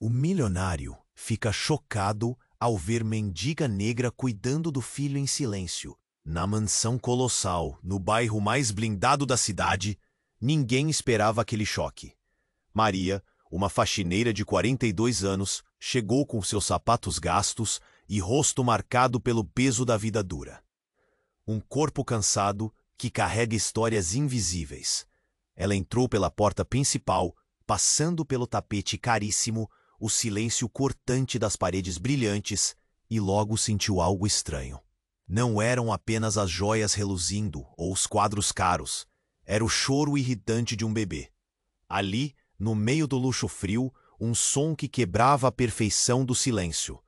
O milionário fica chocado ao ver mendiga negra cuidando do filho em silêncio. Na mansão colossal, no bairro mais blindado da cidade, ninguém esperava aquele choque. Maria, uma faxineira de 42 anos, chegou com seus sapatos gastos e rosto marcado pelo peso da vida dura. Um corpo cansado que carrega histórias invisíveis. Ela entrou pela porta principal, passando pelo tapete caríssimo, o silêncio cortante das paredes brilhantes, e logo sentiu algo estranho. Não eram apenas as joias reluzindo ou os quadros caros. Era o choro irritante de um bebê. Ali, no meio do luxo frio, um som que quebrava a perfeição do silêncio.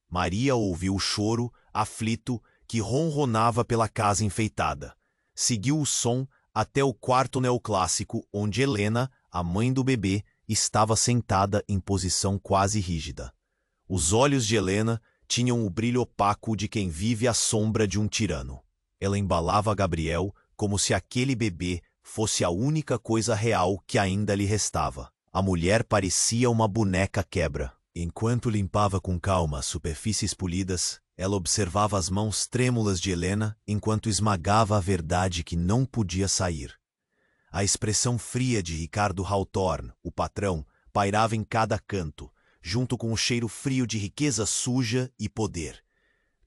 Maria ouviu o choro, aflito, que ronronava pela casa enfeitada. Seguiu o som até o quarto neoclássico, onde Helena, a mãe do bebê, estava sentada em posição quase rígida. Os olhos de Helena tinham o brilho opaco de quem vive à sombra de um tirano. Ela embalava Gabriel como se aquele bebê fosse a única coisa real que ainda lhe restava. A mulher parecia uma boneca quebra. Enquanto limpava com calma as superfícies polidas, ela observava as mãos trêmulas de Helena enquanto esmagava a verdade que não podia sair. A expressão fria de Ricardo Hawthorne, o patrão, pairava em cada canto, junto com o cheiro frio de riqueza suja e poder.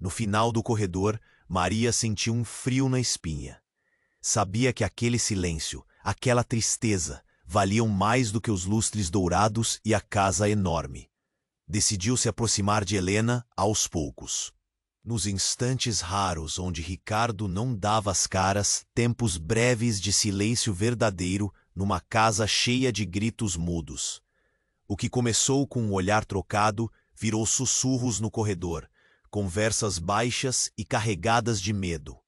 No final do corredor, Maria sentiu um frio na espinha. Sabia que aquele silêncio, aquela tristeza, valiam mais do que os lustres dourados e a casa enorme. Decidiu se aproximar de Helena aos poucos. Nos instantes raros onde Ricardo não dava as caras, tempos breves de silêncio verdadeiro numa casa cheia de gritos mudos. O que começou com um olhar trocado virou sussurros no corredor, conversas baixas e carregadas de medo.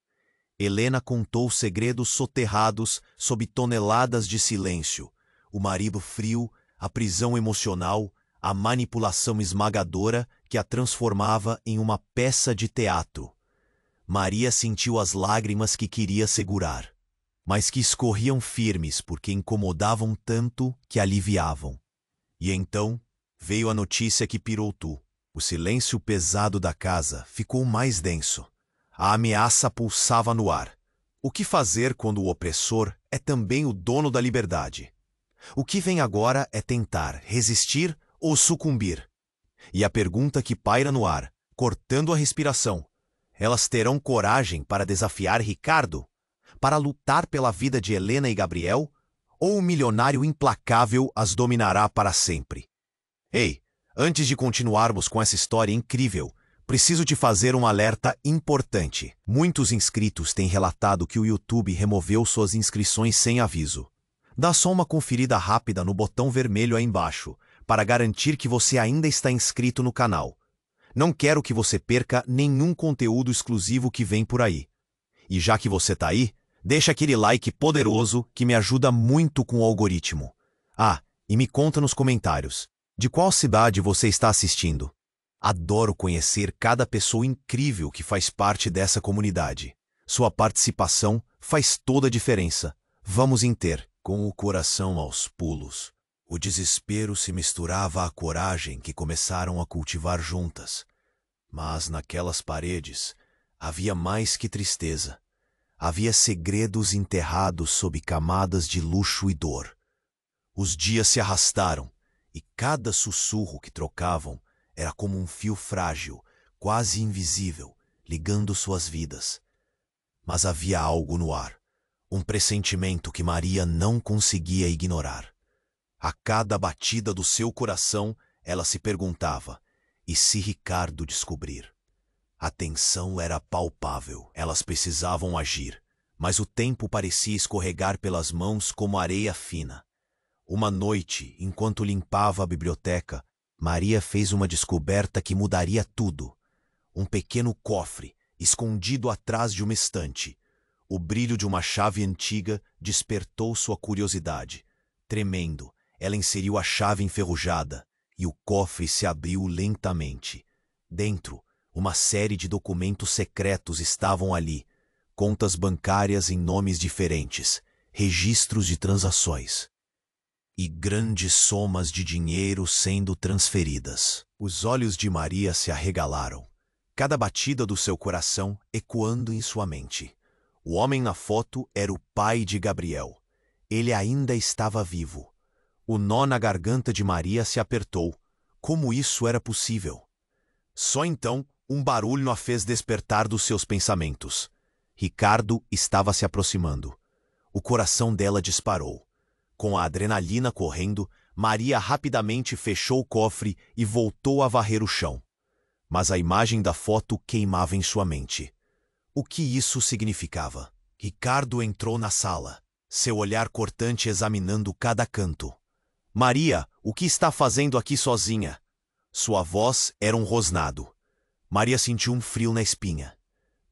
Helena contou segredos soterrados sob toneladas de silêncio. O marido frio, a prisão emocional, a manipulação esmagadora que a transformava em uma peça de teatro. Maria sentiu as lágrimas que queria segurar, mas que escorriam firmes porque incomodavam tanto que aliviavam. E então veio a notícia que pirou tudo. O silêncio pesado da casa ficou mais denso. A ameaça pulsava no ar. O que fazer quando o opressor é também o dono da liberdade? O que vem agora é tentar resistir ou sucumbir? E a pergunta que paira no ar, cortando a respiração: elas terão coragem para desafiar Ricardo? Para lutar pela vida de Helena e Gabriel? Ou o milionário implacável as dominará para sempre? Ei, antes de continuarmos com essa história incrível, preciso te fazer um alerta importante. Muitos inscritos têm relatado que o YouTube removeu suas inscrições sem aviso. Dá só uma conferida rápida no botão vermelho aí embaixo, para garantir que você ainda está inscrito no canal. Não quero que você perca nenhum conteúdo exclusivo que vem por aí. E já que você está aí, deixa aquele like poderoso que me ajuda muito com o algoritmo. Ah, e me conta nos comentários, de qual cidade você está assistindo? Adoro conhecer cada pessoa incrível que faz parte dessa comunidade. Sua participação faz toda a diferença. Vamos ter. Com o coração aos pulos, o desespero se misturava à coragem que começaram a cultivar juntas. Mas naquelas paredes havia mais que tristeza. Havia segredos enterrados sob camadas de luxo e dor. Os dias se arrastaram, e cada sussurro que trocavam era como um fio frágil, quase invisível, ligando suas vidas. Mas havia algo no ar, um pressentimento que Maria não conseguia ignorar. A cada batida do seu coração, ela se perguntava: e se Ricardo descobrir? A tensão era palpável. Elas precisavam agir, mas o tempo parecia escorregar pelas mãos como areia fina. Uma noite, enquanto limpava a biblioteca, Maria fez uma descoberta que mudaria tudo. Um pequeno cofre, escondido atrás de uma estante. O brilho de uma chave antiga despertou sua curiosidade. Tremendo, ela inseriu a chave enferrujada, e o cofre se abriu lentamente. Dentro, uma série de documentos secretos estavam ali. Contas bancárias em nomes diferentes, registros de transações. e grandes somas de dinheiro sendo transferidas. Os olhos de Maria se arregalaram, cada batida do seu coração ecoando em sua mente. O homem na foto era o pai de Gabriel. Ele ainda estava vivo. O nó na garganta de Maria se apertou. Como isso era possível? Só então, um barulho a fez despertar dos seus pensamentos. Ricardo estava se aproximando. O coração dela disparou. Com a adrenalina correndo, Maria rapidamente fechou o cofre e voltou a varrer o chão. Mas a imagem da foto queimava em sua mente. O que isso significava? Ricardo entrou na sala, seu olhar cortante examinando cada canto. Maria, o que está fazendo aqui sozinha? Sua voz era um rosnado. Maria sentiu um frio na espinha.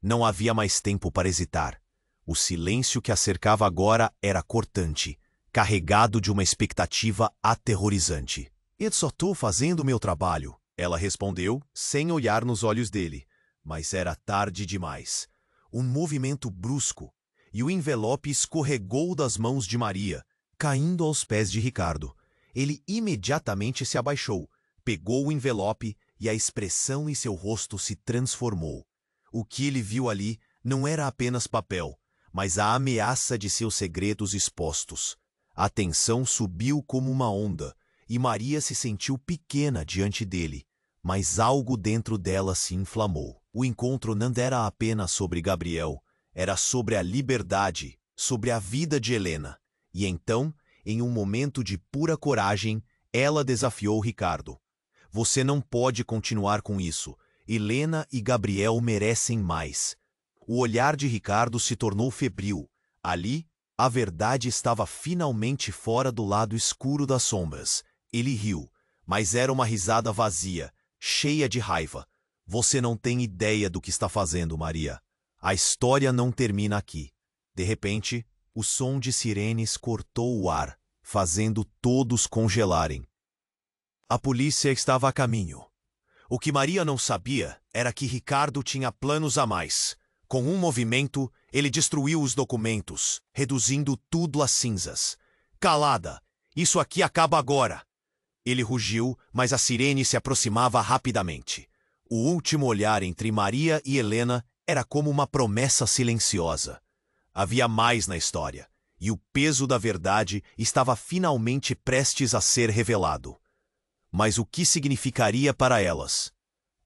Não havia mais tempo para hesitar. O silêncio que a cercava agora era cortante, carregado de uma expectativa aterrorizante. Eu só estou fazendo meu trabalho, ela respondeu, sem olhar nos olhos dele. Mas era tarde demais. Um movimento brusco, e o envelope escorregou das mãos de Maria, caindo aos pés de Ricardo. Ele imediatamente se abaixou, pegou o envelope e a expressão em seu rosto se transformou. O que ele viu ali não era apenas papel, mas a ameaça de seus segredos expostos. A tensão subiu como uma onda, e Maria se sentiu pequena diante dele, mas algo dentro dela se inflamou. O encontro não era apenas sobre Gabriel, era sobre a liberdade, sobre a vida de Helena. E então, em um momento de pura coragem, ela desafiou Ricardo. Você não pode continuar com isso. Helena e Gabriel merecem mais. O olhar de Ricardo se tornou febril. Ali, a verdade estava finalmente fora do lado escuro das sombras. Ele riu, mas era uma risada vazia, cheia de raiva. Você não tem ideia do que está fazendo, Maria. A história não termina aqui. De repente, o som de sirenes cortou o ar, fazendo todos congelarem. A polícia estava a caminho. O que Maria não sabia era que Ricardo tinha planos a mais. Com um movimento, ele destruiu os documentos, reduzindo tudo a cinzas. Calada! Isso aqui acaba agora! Ele rugiu, mas a sirene se aproximava rapidamente. O último olhar entre Maria e Helena era como uma promessa silenciosa. Havia mais na história, e o peso da verdade estava finalmente prestes a ser revelado. Mas o que significaria para elas?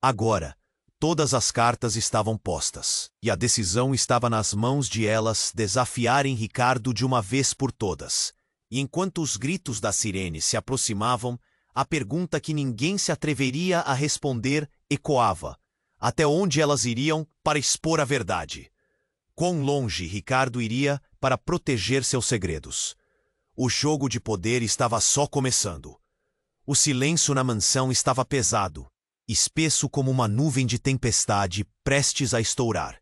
Agora, todas as cartas estavam postas, e a decisão estava nas mãos de elas desafiarem Ricardo de uma vez por todas. E enquanto os gritos da sirene se aproximavam, a pergunta que ninguém se atreveria a responder ecoava. Até onde elas iriam para expor a verdade? Quão longe Ricardo iria para proteger seus segredos? O jogo de poder estava só começando. O silêncio na mansão estava pesado, espesso como uma nuvem de tempestade prestes a estourar.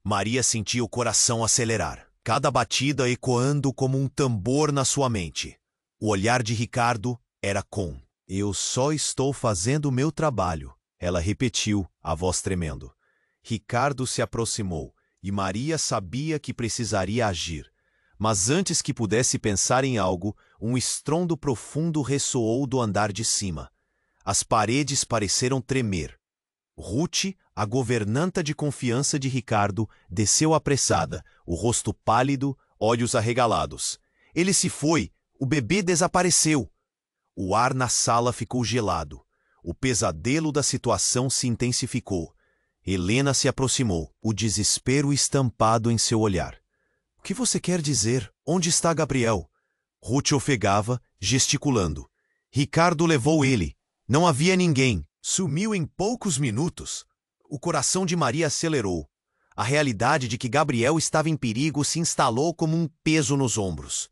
Maria sentia o coração acelerar, cada batida ecoando como um tambor na sua mente. O olhar de Ricardo era com. Eu só estou fazendo o meu trabalho, ela repetiu, a voz tremendo. Ricardo se aproximou, e Maria sabia que precisaria agir. Mas antes que pudesse pensar em algo, um estrondo profundo ressoou do andar de cima. As paredes pareceram tremer. Ruth, a governanta de confiança de Ricardo, desceu apressada, o rosto pálido, olhos arregalados. Ele se foi! O bebê desapareceu! O ar na sala ficou gelado. O pesadelo da situação se intensificou. Helena se aproximou, o desespero estampado em seu olhar. O que você quer dizer? Onde está Gabriel? Ruth ofegava, gesticulando. Ricardo levou ele. Não havia ninguém. Sumiu em poucos minutos. O coração de Maria acelerou. A realidade de que Gabriel estava em perigo se instalou como um peso nos ombros.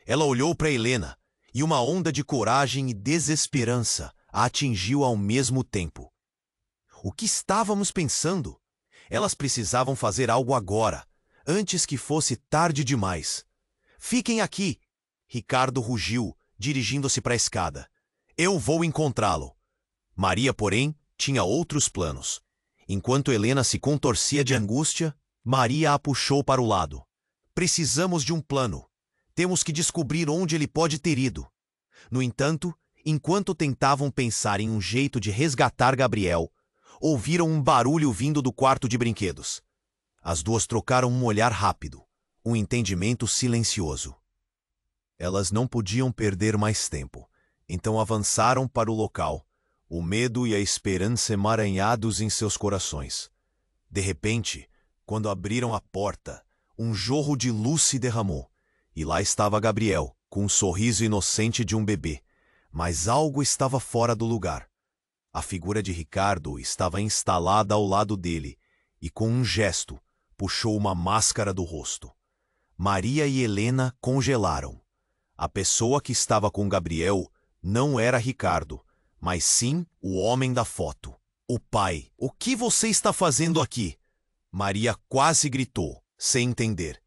Ela olhou para Helena, e uma onda de coragem e desesperança a atingiu ao mesmo tempo. O que estávamos pensando? Elas precisavam fazer algo agora, antes que fosse tarde demais. Fiquem aqui! Ricardo rugiu, dirigindo-se para a escada. Eu vou encontrá-lo. Maria, porém, tinha outros planos. Enquanto Helena se contorcia de angústia, Maria a puxou para o lado. Precisamos de um plano. Temos que descobrir onde ele pode ter ido. No entanto, enquanto tentavam pensar em um jeito de resgatar Gabriel, ouviram um barulho vindo do quarto de brinquedos. As duas trocaram um olhar rápido, um entendimento silencioso. Elas não podiam perder mais tempo, então avançaram para o local, o medo e a esperança emaranhados em seus corações. De repente, quando abriram a porta, um jorro de luz se derramou, e lá estava Gabriel, com um sorriso inocente de um bebê. Mas algo estava fora do lugar. A figura de Ricardo estava instalada ao lado dele, e com um gesto, puxou uma máscara do rosto. Maria e Helena congelaram. A pessoa que estava com Gabriel não era Ricardo, mas sim o homem da foto. O pai. O que você está fazendo aqui? Maria quase gritou, sem entender.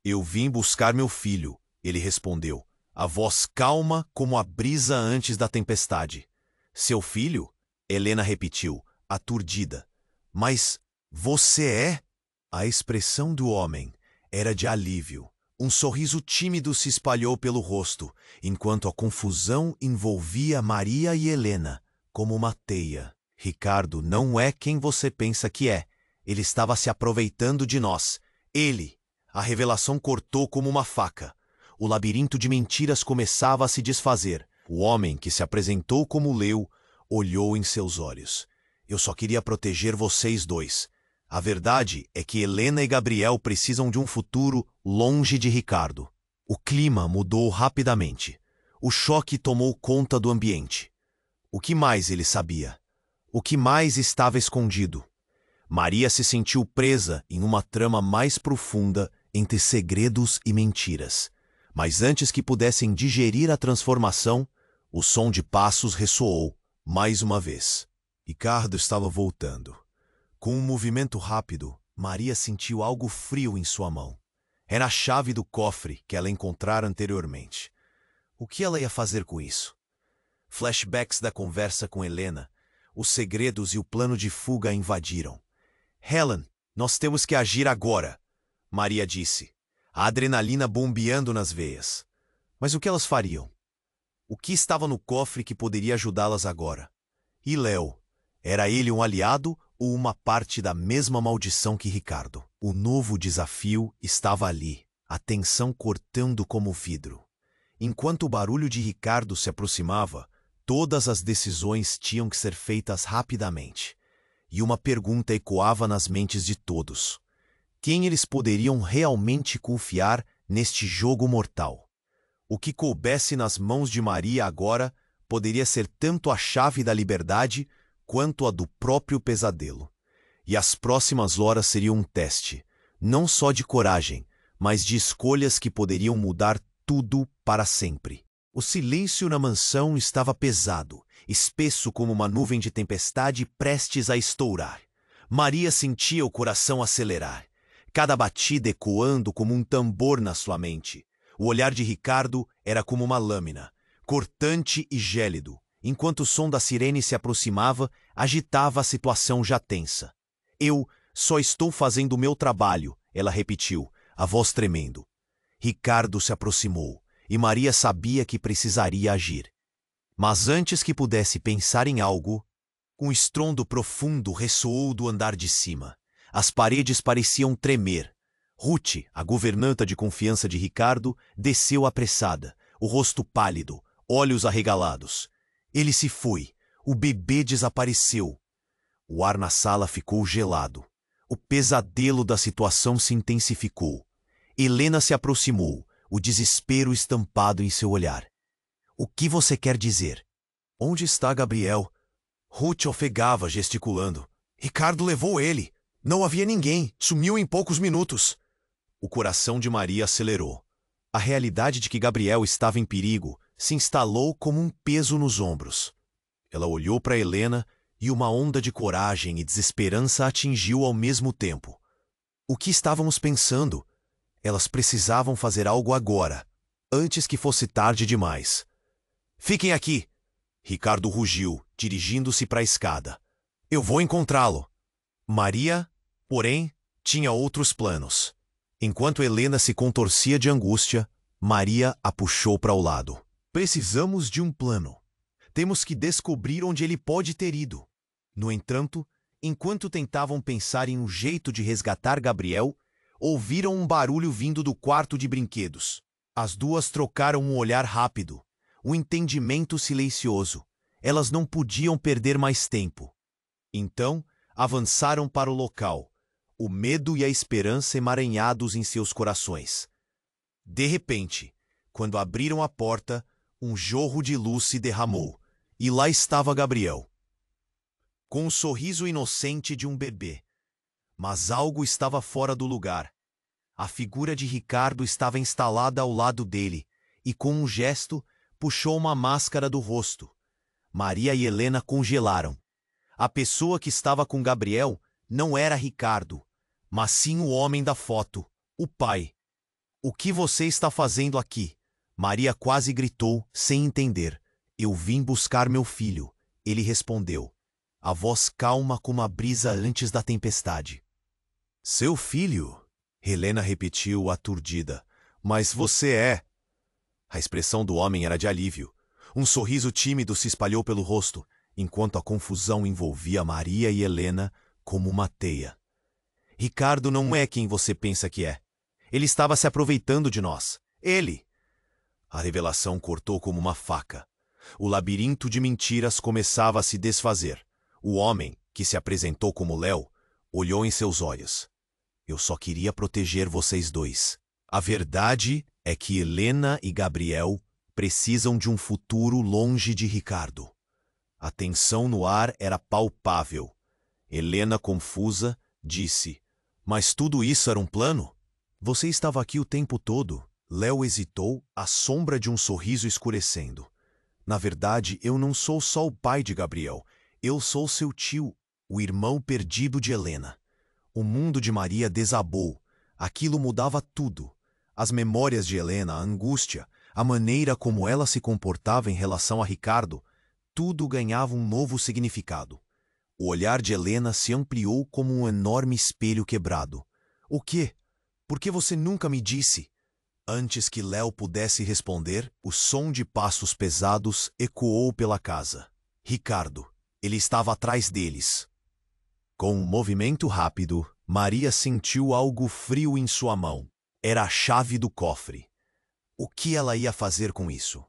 Eu vim buscar meu filho, ele respondeu, a voz calma como a brisa antes da tempestade. Seu filho? Helena repetiu, aturdida. Mas você é? A expressão do homem era de alívio. Um sorriso tímido se espalhou pelo rosto, enquanto a confusão envolvia Maria e Helena como uma teia. Ricardo não é quem você pensa que é. Ele estava se aproveitando de nós. Ele. A revelação cortou como uma faca. O labirinto de mentiras começava a se desfazer. O homem que se apresentou como Leu olhou em seus olhos. Eu só queria proteger vocês dois. A verdade é que Helena e Gabriel precisam de um futuro longe de Ricardo. O clima mudou rapidamente. O choque tomou conta do ambiente. O que mais ele sabia? O que mais estava escondido? Maria se sentiu presa em uma trama mais profunda entre segredos e mentiras. Mas antes que pudessem digerir a transformação, o som de passos ressoou, mais uma vez. Ricardo estava voltando. Com um movimento rápido, Maria sentiu algo frio em sua mão. Era a chave do cofre que ela encontrara anteriormente. O que ela ia fazer com isso? Flashbacks da conversa com Helena, os segredos e o plano de fuga a invadiram. Helen, nós temos que agir agora, Maria disse, a adrenalina bombeando nas veias. Mas o que elas fariam? O que estava no cofre que poderia ajudá-las agora? E Léo? Era ele um aliado ou uma parte da mesma maldição que Ricardo? O novo desafio estava ali, a tensão cortando como vidro. Enquanto o barulho de Ricardo se aproximava, todas as decisões tinham que ser feitas rapidamente. E uma pergunta ecoava nas mentes de todos. Quem eles poderiam realmente confiar neste jogo mortal? O que coubesse nas mãos de Maria agora poderia ser tanto a chave da liberdade quanto a do próprio pesadelo. E as próximas horas seriam um teste, não só de coragem, mas de escolhas que poderiam mudar tudo para sempre. O silêncio na mansão estava pesado, espesso como uma nuvem de tempestade prestes a estourar. Maria sentia o coração acelerar, cada batida ecoando como um tambor na sua mente. O olhar de Ricardo era como uma lâmina, cortante e gélido. Enquanto o som da sirene se aproximava, agitava a situação já tensa. Eu só estou fazendo o meu trabalho, ela repetiu, a voz tremendo. Ricardo se aproximou, e Maria sabia que precisaria agir. Mas antes que pudesse pensar em algo, um estrondo profundo ressoou do andar de cima. As paredes pareciam tremer. Ruth, a governanta de confiança de Ricardo, desceu apressada, o rosto pálido, olhos arregalados. Ele se foi. O bebê desapareceu. O ar na sala ficou gelado. O pesadelo da situação se intensificou. Helena se aproximou, o desespero estampado em seu olhar. O que você quer dizer? Onde está Gabriel? Ruth ofegava, gesticulando. Ricardo levou ele. Não havia ninguém. Sumiu em poucos minutos. O coração de Maria acelerou. A realidade de que Gabriel estava em perigo se instalou como um peso nos ombros. Ela olhou para Helena e uma onda de coragem e desesperança a atingiu ao mesmo tempo. O que estávamos pensando? Elas precisavam fazer algo agora, antes que fosse tarde demais. Fiquem aqui! Ricardo rugiu, dirigindo-se para a escada. Eu vou encontrá-lo. Maria, porém, tinha outros planos. Enquanto Helena se contorcia de angústia, Maria a puxou para o lado. Precisamos de um plano. Temos que descobrir onde ele pode ter ido. No entanto, enquanto tentavam pensar em um jeito de resgatar Gabriel, ouviram um barulho vindo do quarto de brinquedos. As duas trocaram um olhar rápido, um entendimento silencioso. Elas não podiam perder mais tempo. Então, avançaram para o local, o medo e a esperança emaranhados em seus corações. De repente, quando abriram a porta, um jorro de luz se derramou, e lá estava Gabriel, com o sorriso inocente de um bebê. Mas algo estava fora do lugar. A figura de Ricardo estava instalada ao lado dele, e com um gesto, puxou uma máscara do rosto. Maria e Helena congelaram. A pessoa que estava com Gabriel não era Ricardo, mas sim o homem da foto, o pai. "O que você está fazendo aqui?" Maria quase gritou, sem entender. "Eu vim buscar meu filho", ele respondeu, a voz calma como a brisa antes da tempestade. "Seu filho?" Helena repetiu, aturdida. "Mas você é..." A expressão do homem era de alívio. Um sorriso tímido se espalhou pelo rosto, enquanto a confusão envolvia Maria e Helena como uma teia. "Ricardo não é quem você pensa que é. Ele estava se aproveitando de nós. Ele..." A revelação cortou como uma faca. O labirinto de mentiras começava a se desfazer. O homem, que se apresentou como Léo, olhou em seus olhos. "Eu só queria proteger vocês dois. A verdade é que Helena e Gabriel precisam de um futuro longe de Ricardo." A tensão no ar era palpável. Helena, confusa, disse: "Mas tudo isso era um plano? Você estava aqui o tempo todo." Léo hesitou, a sombra de um sorriso escurecendo. "Na verdade, eu não sou só o pai de Gabriel. Eu sou seu tio, o irmão perdido de Helena." O mundo de Maria desabou. Aquilo mudava tudo. As memórias de Helena, a angústia, a maneira como ela se comportava em relação a Ricardo, tudo ganhava um novo significado. O olhar de Helena se ampliou como um enorme espelho quebrado. "O quê? Por que você nunca me disse?" Antes que Léo pudesse responder, o som de passos pesados ecoou pela casa. Ricardo. Ele estava atrás deles. Com um movimento rápido, Maria sentiu algo frio em sua mão. Era a chave do cofre. O que ela ia fazer com isso?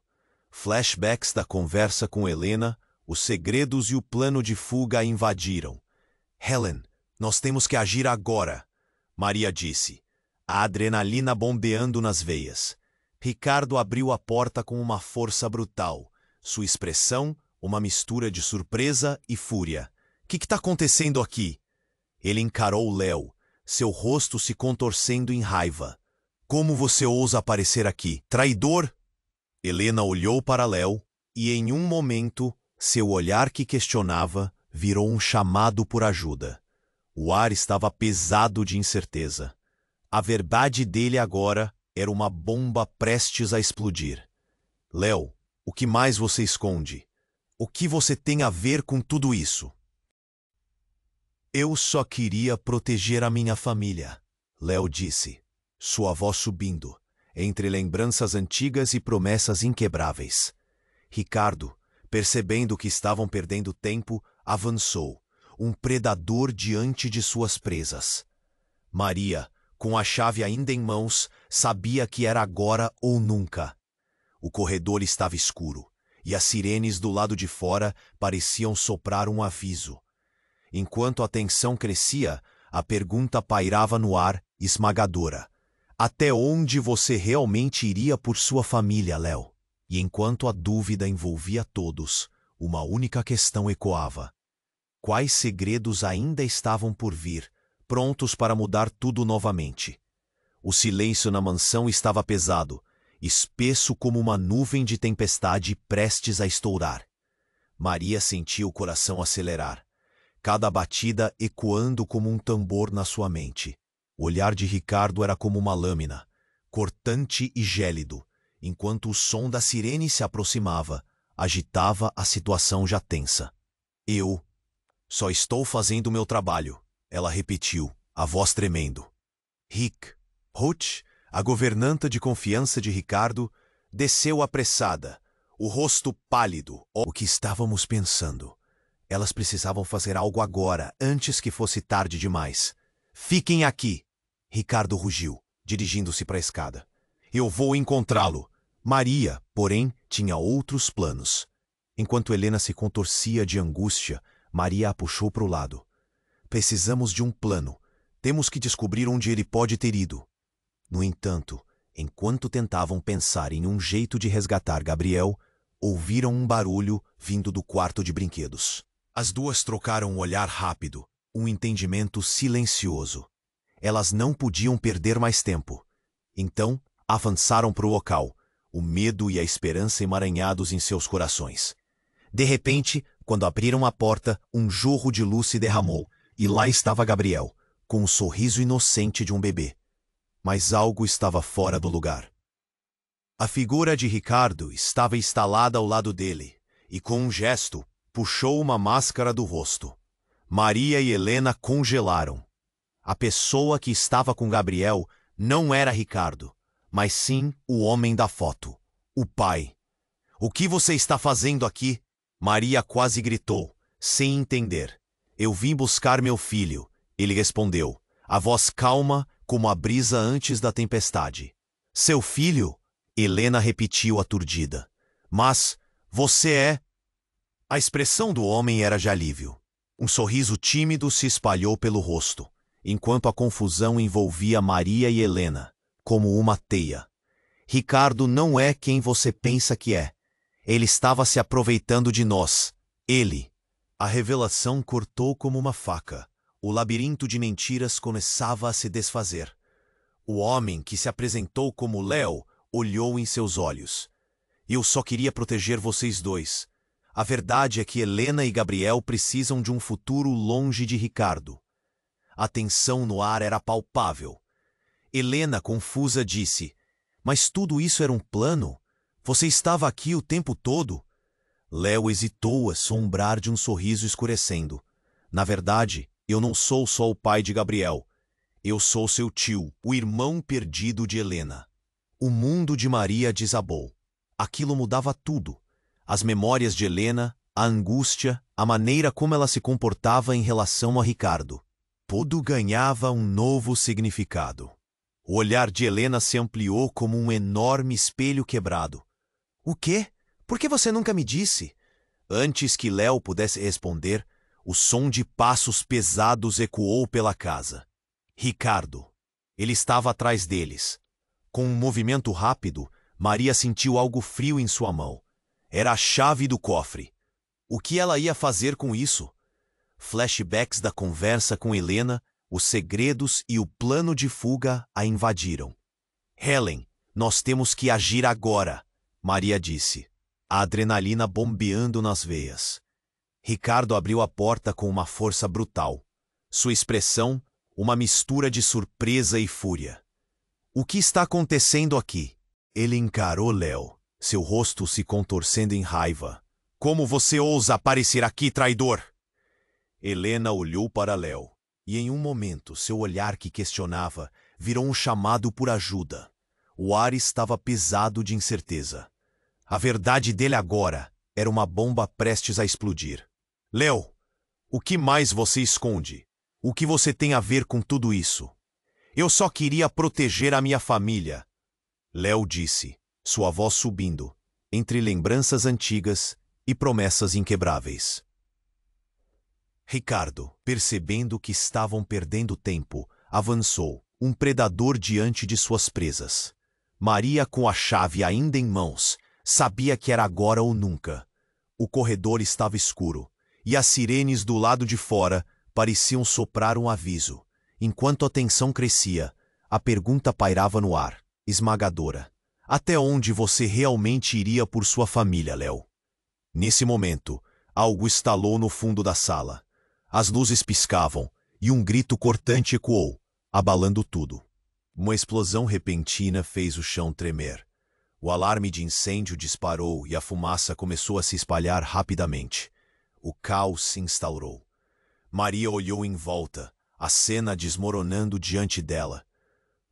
Flashbacks da conversa com Helena, os segredos e o plano de fuga a invadiram. "Helen, nós temos que agir agora", Maria disse, a adrenalina bombeando nas veias. Ricardo abriu a porta com uma força brutal. Sua expressão, uma mistura de surpresa e fúria. "O que está acontecendo aqui?" Ele encarou Léo, seu rosto se contorcendo em raiva. "Como você ousa aparecer aqui, traidor?" Helena olhou para Léo e, em um momento, seu olhar que questionava virou um chamado por ajuda. O ar estava pesado de incerteza. A verdade dele agora era uma bomba prestes a explodir. "Léo, o que mais você esconde? O que você tem a ver com tudo isso?" "Eu só queria proteger a minha família", Léo disse, sua voz subindo, entre lembranças antigas e promessas inquebráveis. Ricardo, percebendo que estavam perdendo tempo, avançou, um predador diante de suas presas. Maria, com a chave ainda em mãos, sabia que era agora ou nunca. O corredor estava escuro, e as sirenes do lado de fora pareciam soprar um aviso. Enquanto a tensão crescia, a pergunta pairava no ar, esmagadora. "Até onde você realmente iria por sua família, Léo?" E enquanto a dúvida envolvia todos, uma única questão ecoava. Quais segredos ainda estavam por vir, prontos para mudar tudo novamente? O silêncio na mansão estava pesado, espesso como uma nuvem de tempestade prestes a estourar. Maria sentia o coração acelerar, cada batida ecoando como um tambor na sua mente. O olhar de Ricardo era como uma lâmina, cortante e gélido, enquanto o som da sirene se aproximava, agitava a situação já tensa. "Eu só estou fazendo o meu trabalho", ela repetiu, a voz tremendo. Ruth, a governanta de confiança de Ricardo, desceu apressada, o rosto pálido. O que estávamos pensando? Elas precisavam fazer algo agora, antes que fosse tarde demais. Fiquem aqui! Ricardo rugiu, dirigindo-se para a escada. Eu vou encontrá-lo. Maria, porém, tinha outros planos. Enquanto Helena se contorcia de angústia, Maria a puxou para o lado. Precisamos de um plano. Temos que descobrir onde ele pode ter ido. No entanto, enquanto tentavam pensar em um jeito de resgatar Gabriel, ouviram um barulho vindo do quarto de brinquedos. As duas trocaram um olhar rápido, um entendimento silencioso. Elas não podiam perder mais tempo. Então, avançaram para o local, o medo e a esperança emaranhados em seus corações. De repente, quando abriram a porta, um jorro de luz se derramou, e lá estava Gabriel, com o sorriso inocente de um bebê. Mas algo estava fora do lugar. A figura de Ricardo estava instalada ao lado dele, e com um gesto, puxou uma máscara do rosto. Maria e Helena congelaram. A pessoa que estava com Gabriel não era Ricardo, mas sim o homem da foto, o pai. O que você está fazendo aqui? Maria quase gritou, sem entender. Eu vim buscar meu filho, ele respondeu, a voz calma como a brisa antes da tempestade. Seu filho? Helena repetiu aturdida. Mas você é... A expressão do homem era de alívio. Um sorriso tímido se espalhou pelo rosto, enquanto a confusão envolvia Maria e Helena, como uma teia. Ricardo não é quem você pensa que é. Ele estava se aproveitando de nós. Ele. A revelação cortou como uma faca. O labirinto de mentiras começava a se desfazer. O homem que se apresentou como Léo olhou em seus olhos. Eu só queria proteger vocês dois. A verdade é que Helena e Gabriel precisam de um futuro longe de Ricardo. A tensão no ar era palpável. Helena, confusa, disse, mas tudo isso era um plano? Você estava aqui o tempo todo? Léo hesitou a sombrar de um sorriso escurecendo. Na verdade, eu não sou só o pai de Gabriel. Eu sou seu tio, o irmão perdido de Helena. O mundo de Maria desabou. Aquilo mudava tudo. As memórias de Helena, a angústia, a maneira como ela se comportava em relação a Ricardo. Tudo ganhava um novo significado. O olhar de Helena se ampliou como um enorme espelho quebrado. O quê? Por que você nunca me disse? Antes que Léo pudesse responder, o som de passos pesados ecoou pela casa. Ricardo. Ele estava atrás deles. Com um movimento rápido, Maria sentiu algo frio em sua mão. Era a chave do cofre. O que ela ia fazer com isso? Flashbacks da conversa com Helena, os segredos e o plano de fuga a invadiram. Helen, nós temos que agir agora, Maria disse, a adrenalina bombeando nas veias. Ricardo abriu a porta com uma força brutal. Sua expressão, uma mistura de surpresa e fúria. O que está acontecendo aqui? Ele encarou Léo, seu rosto se contorcendo em raiva. Como você ousa aparecer aqui, traidor? Helena olhou para Léo, e em um momento seu olhar que questionava virou um chamado por ajuda. O ar estava pesado de incerteza. A verdade dele agora era uma bomba prestes a explodir. Léo, o que mais você esconde? O que você tem a ver com tudo isso? Eu só queria proteger a minha família. Léo disse, sua voz subindo, entre lembranças antigas e promessas inquebráveis. Ricardo, percebendo que estavam perdendo tempo, avançou, um predador diante de suas presas. Maria, com a chave ainda em mãos, sabia que era agora ou nunca. O corredor estava escuro, e as sirenes do lado de fora pareciam soprar um aviso. Enquanto a tensão crescia, a pergunta pairava no ar, esmagadora. Até onde você realmente iria por sua família, Léo? Nesse momento, algo estalou no fundo da sala. As luzes piscavam, e um grito cortante ecoou, abalando tudo. Uma explosão repentina fez o chão tremer. O alarme de incêndio disparou e a fumaça começou a se espalhar rapidamente. O caos se instaurou. Maria olhou em volta, a cena desmoronando diante dela.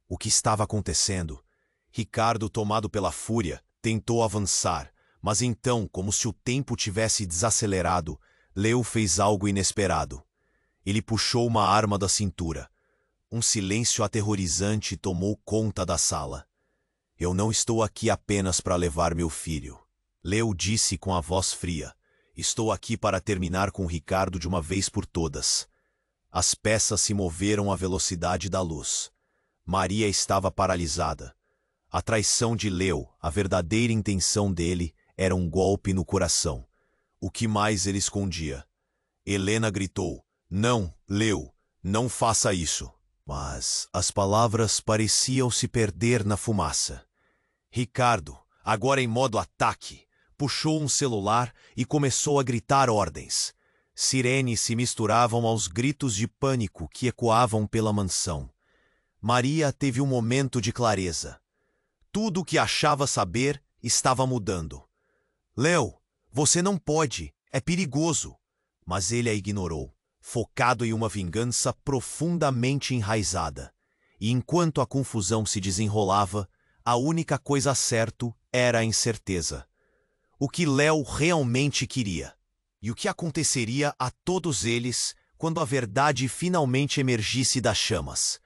O que estava acontecendo? Ricardo, tomado pela fúria, tentou avançar, Mas então, como se o tempo tivesse desacelerado, Leo fez algo inesperado. Ele puxou uma arma da cintura. Um silêncio aterrorizante tomou conta da sala. Eu não estou aqui apenas para levar meu filho. Leo disse com a voz fria. Estou aqui para terminar com Ricardo de uma vez por todas. As peças se moveram à velocidade da luz. Maria estava paralisada. A traição de Leo, a verdadeira intenção dele, era um golpe no coração. O que mais ele escondia? Helena gritou. Não, Leo, não faça isso. Mas as palavras pareciam se perder na fumaça. Ricardo, agora em modo ataque, puxou um celular e começou a gritar ordens. Sirenes se misturavam aos gritos de pânico que ecoavam pela mansão. Maria teve um momento de clareza. Tudo o que achava saber estava mudando. Leo, você não pode, é perigoso. Mas ele a ignorou, focado em uma vingança profundamente enraizada. E enquanto a confusão se desenrolava, a única coisa certa era a incerteza. O que Leo realmente queria. E o que aconteceria a todos eles quando a verdade finalmente emergisse das chamas.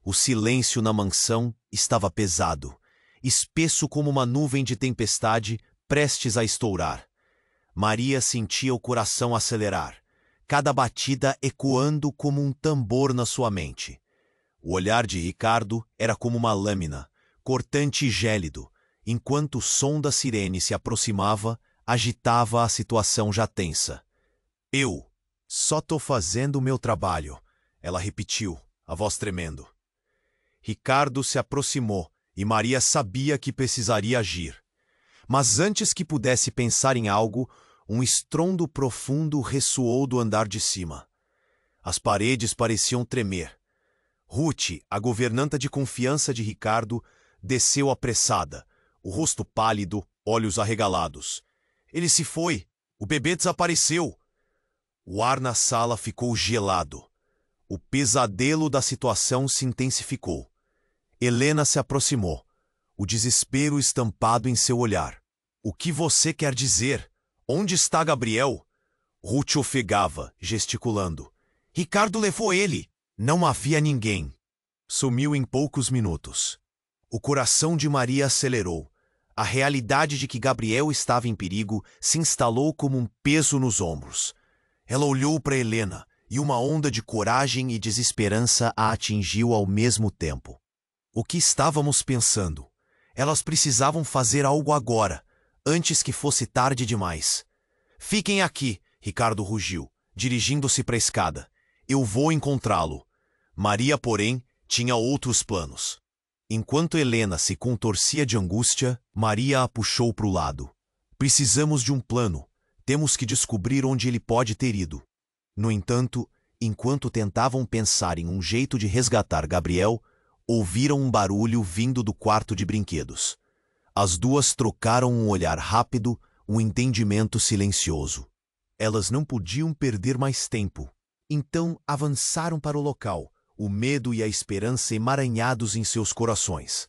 O silêncio na mansão estava pesado, espesso como uma nuvem de tempestade prestes a estourar. Maria sentia o coração acelerar, cada batida ecoando como um tambor na sua mente. O olhar de Ricardo era como uma lâmina, cortante e gélido, enquanto o som da sirene se aproximava, agitava a situação já tensa. Eu só tô fazendo o meu trabalho, ela repetiu, a voz tremendo. Ricardo se aproximou e Maria sabia que precisaria agir. Mas antes que pudesse pensar em algo, um estrondo profundo ressoou do andar de cima. As paredes pareciam tremer. Ruth, a governanta de confiança de Ricardo, desceu apressada, o rosto pálido, olhos arregalados. Ele se foi! O bebê desapareceu! O ar na sala ficou gelado. O pesadelo da situação se intensificou. Helena se aproximou, o desespero estampado em seu olhar. O que você quer dizer? Onde está Gabriel? Ruth ofegava, gesticulando. Ricardo levou ele. Não havia ninguém. Sumiu em poucos minutos. O coração de Maria acelerou. A realidade de que Gabriel estava em perigo se instalou como um peso nos ombros. Ela olhou para Helena e uma onda de coragem e desesperança a atingiu ao mesmo tempo. O que estávamos pensando? Elas precisavam fazer algo agora, antes que fosse tarde demais. Fiquem aqui, Ricardo rugiu, dirigindo-se para a escada. Eu vou encontrá-lo. Maria, porém, tinha outros planos. Enquanto Helena se contorcia de angústia, Maria a puxou para o lado. Precisamos de um plano. Temos que descobrir onde ele pode ter ido. No entanto, enquanto tentavam pensar em um jeito de resgatar Gabriel, ouviram um barulho vindo do quarto de brinquedos. As duas trocaram um olhar rápido, um entendimento silencioso. Elas não podiam perder mais tempo. Então avançaram para o local, o medo e a esperança emaranhados em seus corações.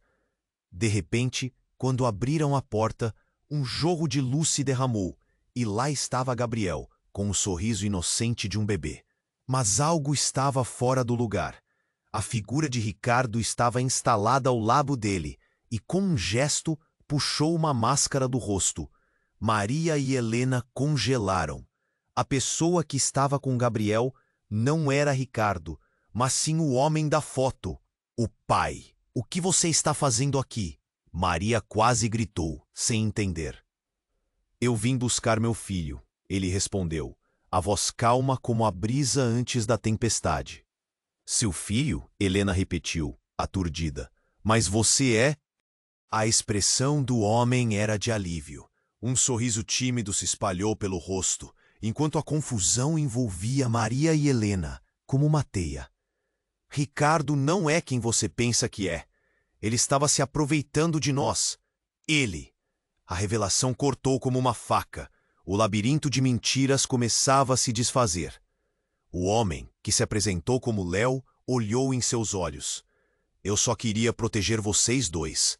De repente, quando abriram a porta, um jorro de luz se derramou, e lá estava Gabriel, com o sorriso inocente de um bebê. Mas algo estava fora do lugar. A figura de Ricardo estava instalada ao lado dele, e com um gesto puxou uma máscara do rosto. Maria e Helena congelaram. A pessoa que estava com Gabriel não era Ricardo, mas sim o homem da foto, o pai. O que você está fazendo aqui? Maria quase gritou, sem entender. Eu vim buscar meu filho, ele respondeu, a voz calma como a brisa antes da tempestade. Seu filho? Helena repetiu, aturdida. Mas você é? A expressão do homem era de alívio. Um sorriso tímido se espalhou pelo rosto, enquanto a confusão envolvia Maria e Helena, como uma teia. Ricardo não é quem você pensa que é. Ele estava se aproveitando de nós. Ele. A revelação cortou como uma faca. O labirinto de mentiras começava a se desfazer. O homem, que se apresentou como Leo, olhou em seus olhos. Eu só queria proteger vocês dois.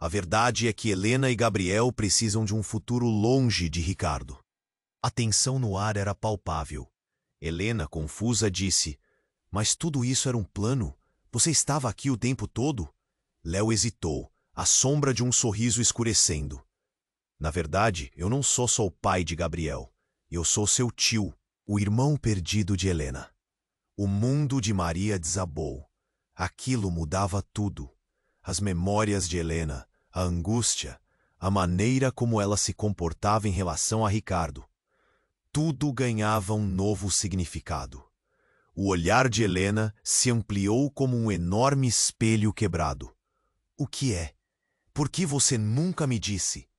A verdade é que Helena e Gabriel precisam de um futuro longe de Ricardo. A tensão no ar era palpável. Helena, confusa, disse: Mas tudo isso era um plano? Você estava aqui o tempo todo? Léo hesitou, a sombra de um sorriso escurecendo. Na verdade, eu não sou só o pai de Gabriel. Eu sou seu tio, o irmão perdido de Helena. O mundo de Maria desabou. Aquilo mudava tudo. As memórias de Helena, a angústia, a maneira como ela se comportava em relação a Ricardo. Tudo ganhava um novo significado. O olhar de Helena se ampliou como um enorme espelho quebrado. O que é? Por que você nunca me disse?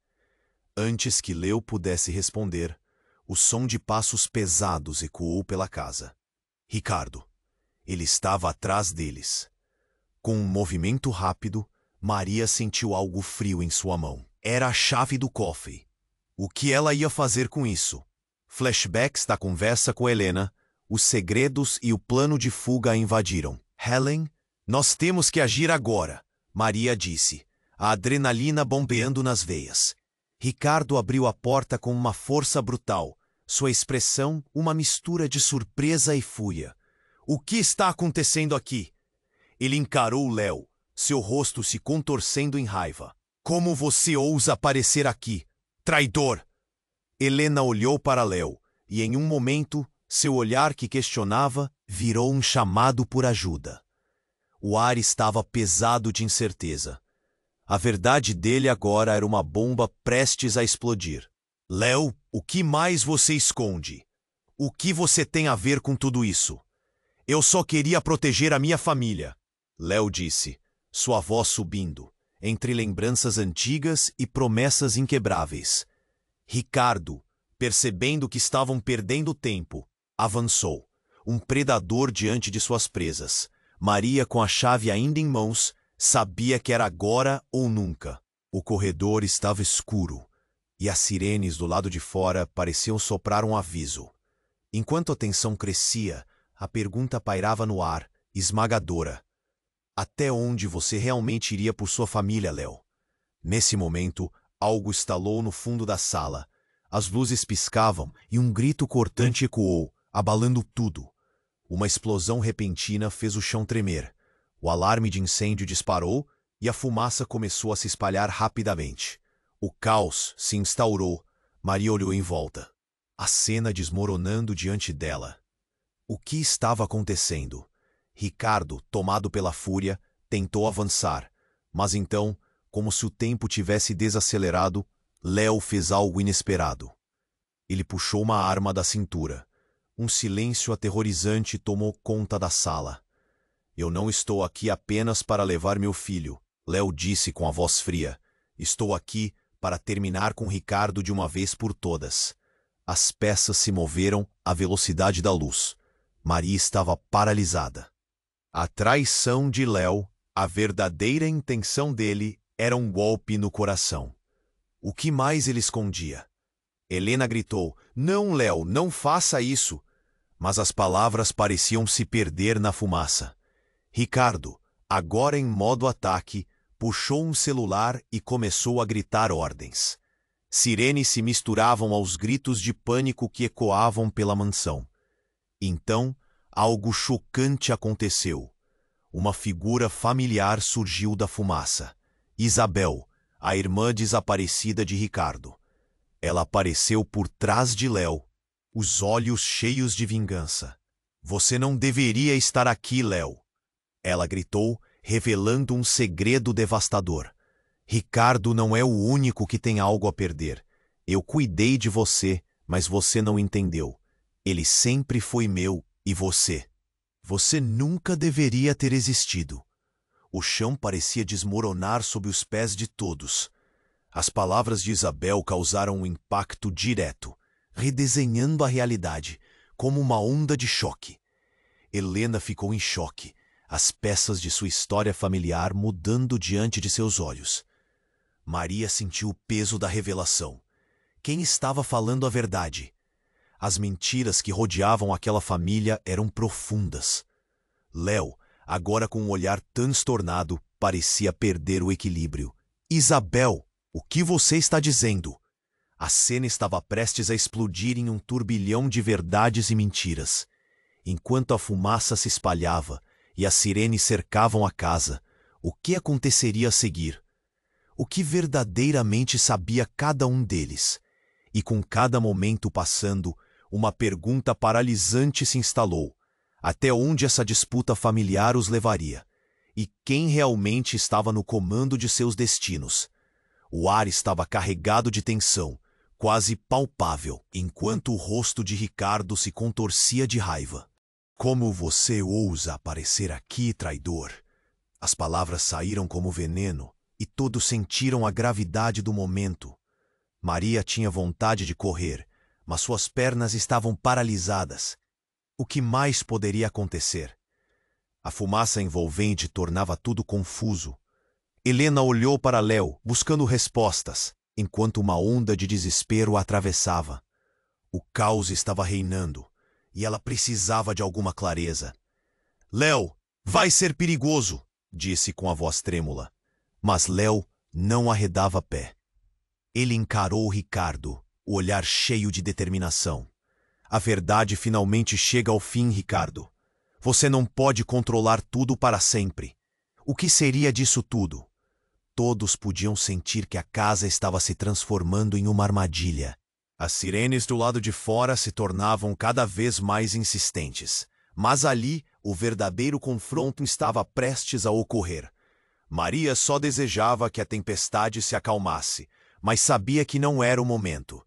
Antes que Léo pudesse responder, o som de passos pesados ecoou pela casa. Ricardo. Ele estava atrás deles. Com um movimento rápido, Maria sentiu algo frio em sua mão. Era a chave do cofre. O que ela ia fazer com isso? Flashbacks da conversa com Helena, os segredos e o plano de fuga a invadiram. Helen, nós temos que agir agora, Maria disse, a adrenalina bombeando nas veias. Ricardo abriu a porta com uma força brutal, sua expressão uma mistura de surpresa e fúria. O que está acontecendo aqui? Ele encarou Léo, seu rosto se contorcendo em raiva. Como você ousa aparecer aqui? Traidor! Helena olhou para Léo, e em um momento, seu olhar que questionava virou um chamado por ajuda. O ar estava pesado de incerteza. A verdade dele agora era uma bomba prestes a explodir. Léo, o que mais você esconde? O que você tem a ver com tudo isso? Eu só queria proteger a minha família, Léo disse, sua voz subindo, entre lembranças antigas e promessas inquebráveis. Ricardo, percebendo que estavam perdendo tempo, avançou, um predador diante de suas presas. Maria, com a chave ainda em mãos, sabia que era agora ou nunca. O corredor estava escuro, e as sirenes do lado de fora pareciam soprar um aviso. Enquanto a tensão crescia, a pergunta pairava no ar, esmagadora. Até onde você realmente iria por sua família, Léo? Nesse momento, algo estalou no fundo da sala. As luzes piscavam e um grito cortante ecoou, abalando tudo. Uma explosão repentina fez o chão tremer. O alarme de incêndio disparou e a fumaça começou a se espalhar rapidamente. O caos se instaurou. Maria olhou em volta. A cena desmoronando diante dela. O que estava acontecendo? Ricardo, tomado pela fúria, tentou avançar, mas então, como se o tempo tivesse desacelerado, Léo fez algo inesperado. Ele puxou uma arma da cintura. Um silêncio aterrorizante tomou conta da sala. Eu não estou aqui apenas para levar meu filho, Léo disse com a voz fria. Estou aqui para terminar com Ricardo de uma vez por todas. As peças se moveram à velocidade da luz. Maria estava paralisada. A traição de Léo, a verdadeira intenção dele, era um golpe no coração. O que mais ele escondia? Helena gritou: Não, Léo, não faça isso! Mas as palavras pareciam se perder na fumaça. Ricardo, agora em modo ataque, puxou um celular e começou a gritar ordens. Sirenes se misturavam aos gritos de pânico que ecoavam pela mansão. Então, algo chocante aconteceu. Uma figura familiar surgiu da fumaça. Isabel, a irmã desaparecida de Ricardo. Ela apareceu por trás de Léo, os olhos cheios de vingança. Você não deveria estar aqui, Léo. Ela gritou, revelando um segredo devastador. Ricardo não é o único que tem algo a perder. Eu cuidei de você, mas você não entendeu. Ele sempre foi meu, e você? Você nunca deveria ter existido. O chão parecia desmoronar sob os pés de todos. As palavras de Isabel causaram um impacto direto, redesenhando a realidade, como uma onda de choque. Helena ficou em choque, as peças de sua história familiar mudando diante de seus olhos. Maria sentiu o peso da revelação. Quem estava falando a verdade? As mentiras que rodeavam aquela família eram profundas. Léo, agora com um olhar transtornado, parecia perder o equilíbrio. Isabel, o que você está dizendo? A cena estava prestes a explodir em um turbilhão de verdades e mentiras. Enquanto a fumaça se espalhava e as sirenes cercavam a casa, o que aconteceria a seguir? O que verdadeiramente sabia cada um deles? E com cada momento passando, uma pergunta paralisante se instalou. Até onde essa disputa familiar os levaria? E quem realmente estava no comando de seus destinos? O ar estava carregado de tensão, quase palpável, enquanto o rosto de Ricardo se contorcia de raiva. Como você ousa aparecer aqui, traidor? As palavras saíram como veneno, e todos sentiram a gravidade do momento. Maria tinha vontade de correr, mas suas pernas estavam paralisadas. O que mais poderia acontecer? A fumaça envolvente tornava tudo confuso. Helena olhou para Léo, buscando respostas, enquanto uma onda de desespero a atravessava. O caos estava reinando, e ela precisava de alguma clareza. Léo, vai ser perigoso, disse com a voz trêmula. Mas Léo não arredava pé. Ele encarou Ricardo, o olhar cheio de determinação. A verdade finalmente chega ao fim, Ricardo. Você não pode controlar tudo para sempre. O que seria disso tudo? Todos podiam sentir que a casa estava se transformando em uma armadilha. As sirenes do lado de fora se tornavam cada vez mais insistentes. Mas ali, o verdadeiro confronto estava prestes a ocorrer. Maria só desejava que a tempestade se acalmasse, mas sabia que não era o momento.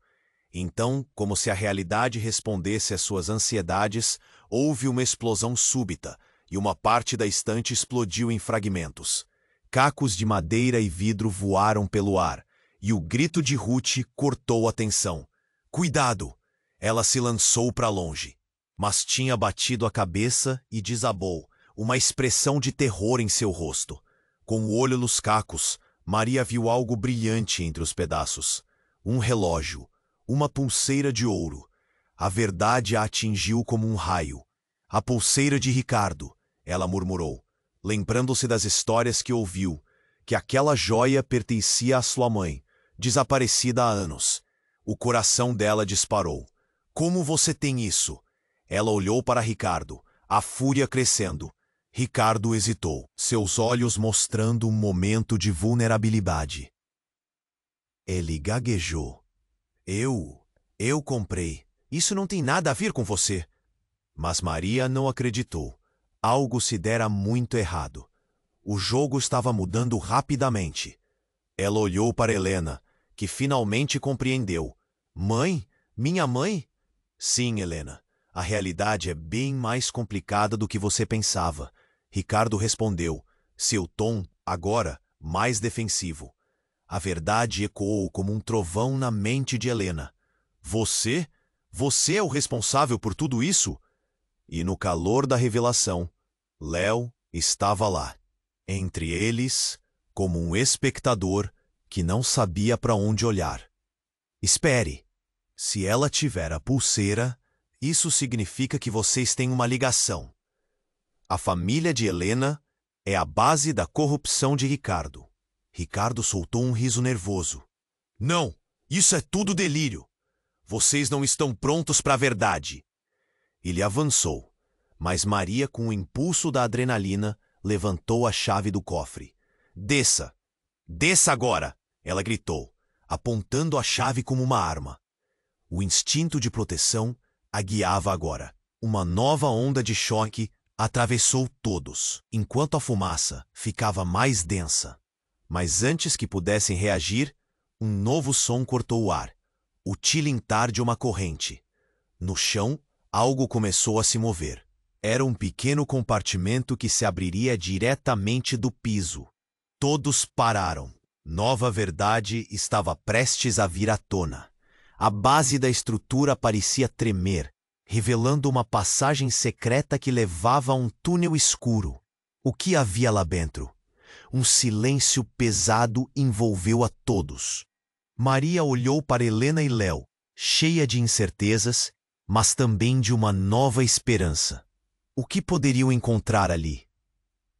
Então, como se a realidade respondesse às suas ansiedades, houve uma explosão súbita, e uma parte da estante explodiu em fragmentos. Cacos de madeira e vidro voaram pelo ar, e o grito de Ruth cortou a tensão. Cuidado! Ela se lançou para longe. Mas tinha batido a cabeça e desabou, uma expressão de terror em seu rosto. Com o olho nos cacos, Maria viu algo brilhante entre os pedaços. Um relógio, uma pulseira de ouro. A verdade a atingiu como um raio. A pulseira de Ricardo, ela murmurou, lembrando-se das histórias que ouviu, que aquela joia pertencia à sua mãe, desaparecida há anos. O coração dela disparou. Como você tem isso? Ela olhou para Ricardo, a fúria crescendo. Ricardo hesitou, seus olhos mostrando um momento de vulnerabilidade. Ele gaguejou. Eu comprei. Isso não tem nada a ver com você. Mas Maria não acreditou. Algo se dera muito errado. O jogo estava mudando rapidamente. Ela olhou para Helena, que finalmente compreendeu. Mãe? Minha mãe? Sim, Helena. A realidade é bem mais complicada do que você pensava. Ricardo respondeu, seu tom, agora, mais defensivo. A verdade ecoou como um trovão na mente de Helena. Você? Você é o responsável por tudo isso? E no calor da revelação, Léo estava lá, entre eles, como um espectador que não sabia para onde olhar. Espere, se ela tiver a pulseira, isso significa que vocês têm uma ligação. A família de Helena é a base da corrupção de Ricardo. Ricardo soltou um riso nervoso. Não, isso é tudo delírio. Vocês não estão prontos para a verdade. Ele avançou, mas Maria, com o impulso da adrenalina, levantou a chave do cofre. Desça! Desça agora! Ela gritou, apontando a chave como uma arma. O instinto de proteção a guiava agora. Uma nova onda de choque atravessou todos, enquanto a fumaça ficava mais densa. Mas antes que pudessem reagir, um novo som cortou o ar. O tilintar de uma corrente. No chão, algo começou a se mover. Era um pequeno compartimento que se abriria diretamente do piso. Todos pararam. Nova verdade estava prestes a vir à tona. A base da estrutura parecia tremer, revelando uma passagem secreta que levava a um túnel escuro. O que havia lá dentro? Um silêncio pesado envolveu a todos. Maria olhou para Helena e Léo, cheia de incertezas, mas também de uma nova esperança. O que poderiam encontrar ali?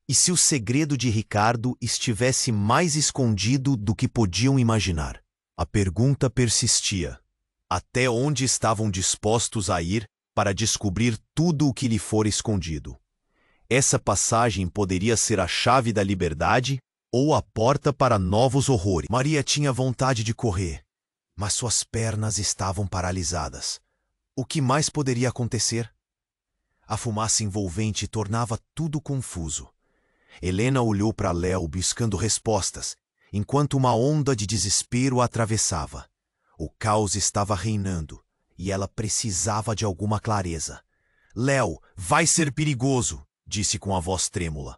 E se o segredo de Ricardo estivesse mais escondido do que podiam imaginar? A pergunta persistia. Até onde estavam dispostos a ir para descobrir tudo o que lhe fora escondido? Essa passagem poderia ser a chave da liberdade ou a porta para novos horrores. Maria tinha vontade de correr, mas suas pernas estavam paralisadas. O que mais poderia acontecer? A fumaça envolvente tornava tudo confuso. Helena olhou para Léo buscando respostas, enquanto uma onda de desespero a atravessava. O caos estava reinando, e ela precisava de alguma clareza. Léo, vai ser perigoso, disse com a voz trêmula.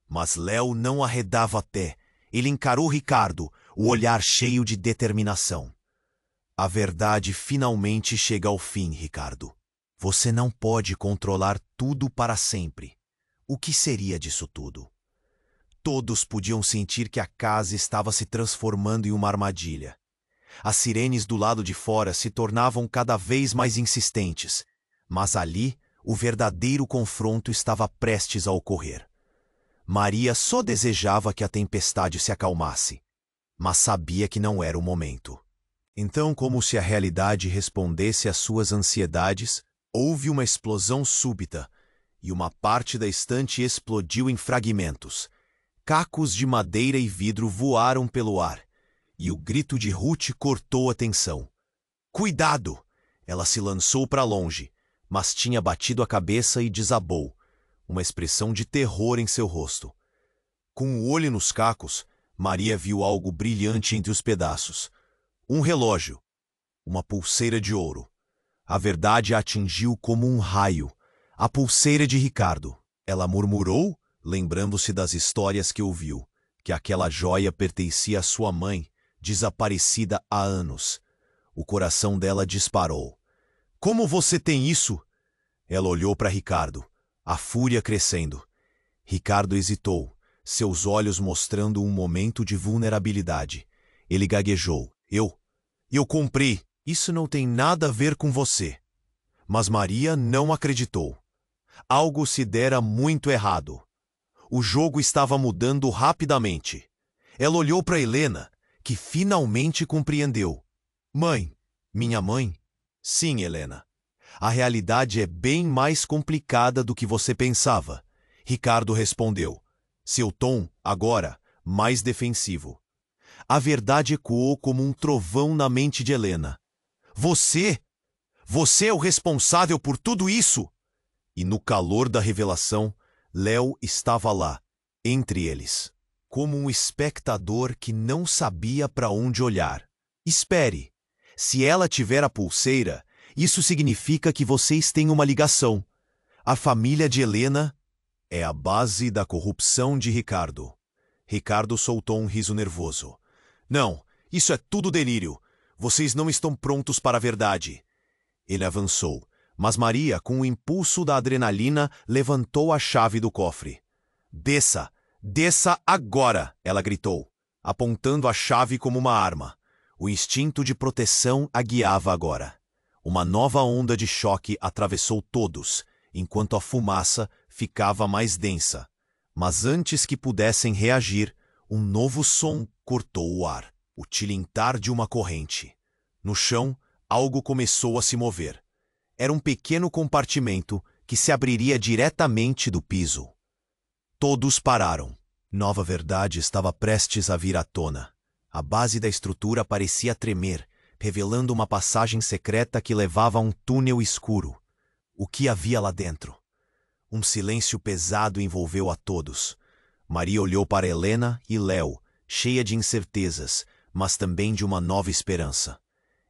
Mas Léo não arredava pé. Ele encarou Ricardo, o olhar cheio de determinação. A verdade finalmente chega ao fim, Ricardo. Você não pode controlar tudo para sempre. O que seria disso tudo? Todos podiam sentir que a casa estava se transformando em uma armadilha. As sirenes do lado de fora se tornavam cada vez mais insistentes, mas ali o verdadeiro confronto estava prestes a ocorrer. Maria só desejava que a tempestade se acalmasse, mas sabia que não era o momento. Então, como se a realidade respondesse às suas ansiedades, houve uma explosão súbita, e uma parte da estante explodiu em fragmentos. Cacos de madeira e vidro voaram pelo ar, e o grito de Ruth cortou a tensão. Cuidado! Ela se lançou para longe, mas tinha batido a cabeça e desabou, uma expressão de terror em seu rosto. Com o olho nos cacos, Maria viu algo brilhante entre os pedaços. Um relógio. Uma pulseira de ouro. A verdade a atingiu como um raio. A pulseira de Ricardo. Ela murmurou, lembrando-se das histórias que ouviu, que aquela joia pertencia à sua mãe, desaparecida há anos. O coração dela disparou. Como você tem isso? Ela olhou para Ricardo, a fúria crescendo. Ricardo hesitou, seus olhos mostrando um momento de vulnerabilidade. Ele gaguejou. Eu comprei. Isso não tem nada a ver com você. Mas Maria não acreditou. Algo se dera muito errado. O jogo estava mudando rapidamente. Ela olhou para Helena, que finalmente compreendeu. Mãe, minha mãe? Sim, Helena. A realidade é bem mais complicada do que você pensava. Ricardo respondeu. Seu tom, agora, mais defensivo. A verdade ecoou como um trovão na mente de Helena. Você? Você é o responsável por tudo isso? E no calor da revelação, Léo estava lá, entre eles, como um espectador que não sabia para onde olhar. Espere. Se ela tiver a pulseira, isso significa que vocês têm uma ligação. A família de Helena é a base da corrupção de Ricardo. Ricardo soltou um riso nervoso. Não, isso é tudo delírio. Vocês não estão prontos para a verdade. Ele avançou, mas Maria, com o impulso da adrenalina, levantou a chave do cofre. Desça! Desça agora! Ela gritou, apontando a chave como uma arma. O instinto de proteção a guiava agora. Uma nova onda de choque atravessou todos, enquanto a fumaça ficava mais densa. Mas antes que pudessem reagir, um novo som cortou o ar. O tilintar de uma corrente. No chão, algo começou a se mover. Era um pequeno compartimento que se abriria diretamente do piso. Todos pararam. Nova verdade estava prestes a vir à tona. A base da estrutura parecia tremer, revelando uma passagem secreta que levava a um túnel escuro. O que havia lá dentro? Um silêncio pesado envolveu a todos. Maria olhou para Helena e Léo, cheia de incertezas, mas também de uma nova esperança.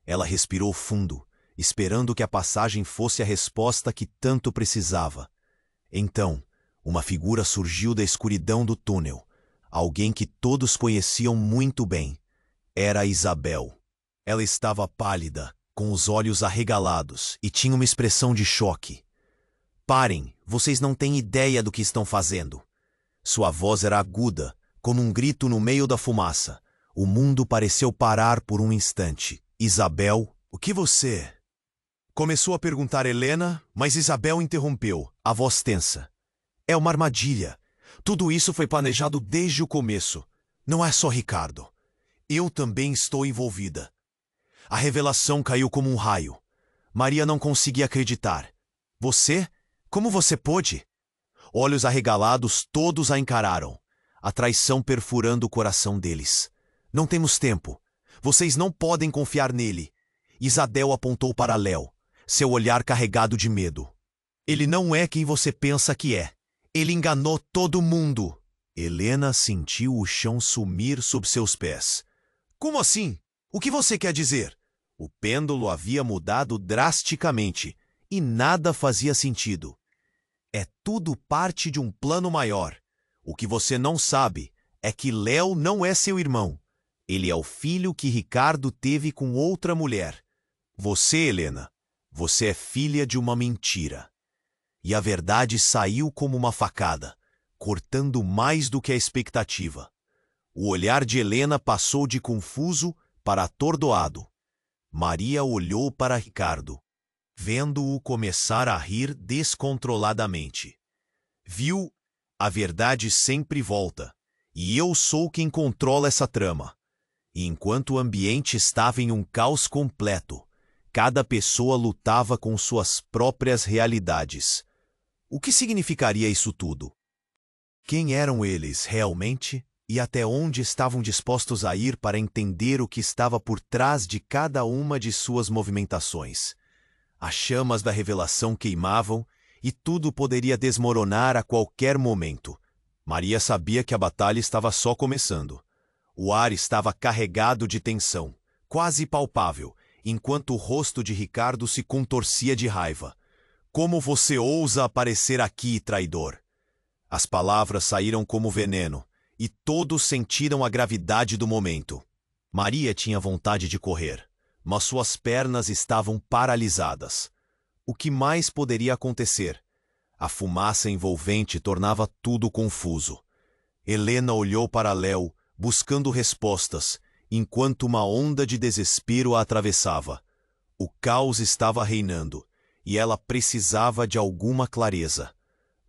Ela respirou fundo, esperando que a passagem fosse a resposta que tanto precisava. Então, uma figura surgiu da escuridão do túnel, alguém que todos conheciam muito bem. Era Isabel. Ela estava pálida, com os olhos arregalados, e tinha uma expressão de choque. Parem, vocês não têm ideia do que estão fazendo. Sua voz era aguda, como um grito no meio da fumaça. O mundo pareceu parar por um instante. Isabel, o que você... Começou a perguntar Helena, mas Isabel interrompeu, a voz tensa. É uma armadilha. Tudo isso foi planejado desde o começo. Não é só Ricardo. Eu também estou envolvida. A revelação caiu como um raio. Maria não conseguia acreditar. Você? Como você pôde? Olhos arregalados, todos a encararam. A traição perfurando o coração deles. Não temos tempo. Vocês não podem confiar nele. Isadel apontou para Léo, seu olhar carregado de medo. Ele não é quem você pensa que é. Ele enganou todo mundo. Helena sentiu o chão sumir sob seus pés. Como assim? O que você quer dizer? O pêndulo havia mudado drasticamente e nada fazia sentido. É tudo parte de um plano maior. O que você não sabe é que Léo não é seu irmão. Ele é o filho que Ricardo teve com outra mulher. Você, Helena, você é filha de uma mentira. E a verdade saiu como uma facada, cortando mais do que a expectativa. O olhar de Helena passou de confuso para atordoado. Maria olhou para Ricardo, vendo-o começar a rir descontroladamente. Viu, a verdade sempre volta, e eu sou quem controla essa trama. E enquanto o ambiente estava em um caos completo, cada pessoa lutava com suas próprias realidades. O que significaria isso tudo? Quem eram eles realmente e até onde estavam dispostos a ir para entender o que estava por trás de cada uma de suas movimentações? As chamas da revelação queimavam e tudo poderia desmoronar a qualquer momento. Maria sabia que a batalha estava só começando. O ar estava carregado de tensão, quase palpável, enquanto o rosto de Ricardo se contorcia de raiva. Como você ousa aparecer aqui, traidor? As palavras saíram como veneno, e todos sentiram a gravidade do momento. Maria tinha vontade de correr, mas suas pernas estavam paralisadas. O que mais poderia acontecer? A fumaça envolvente tornava tudo confuso. Helena olhou para Léo, buscando respostas, enquanto uma onda de desespero a atravessava. O caos estava reinando, e ela precisava de alguma clareza.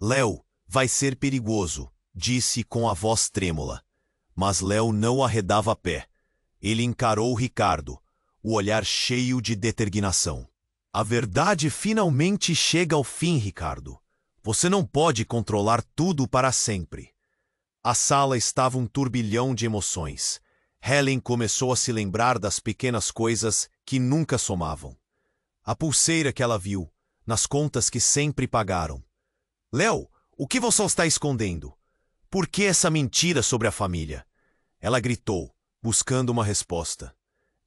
Léo, vai ser perigoso, disse com a voz trêmula. Mas Léo não arredava pé. Ele encarou Ricardo, o olhar cheio de determinação. A verdade finalmente chega ao fim, Ricardo. Você não pode controlar tudo para sempre. A sala estava um turbilhão de emoções. Helen começou a se lembrar das pequenas coisas que nunca somavam. A pulseira que ela viu, nas contas que sempre pagaram. Léo, o que você está escondendo? Por que essa mentira sobre a família? Ela gritou, buscando uma resposta.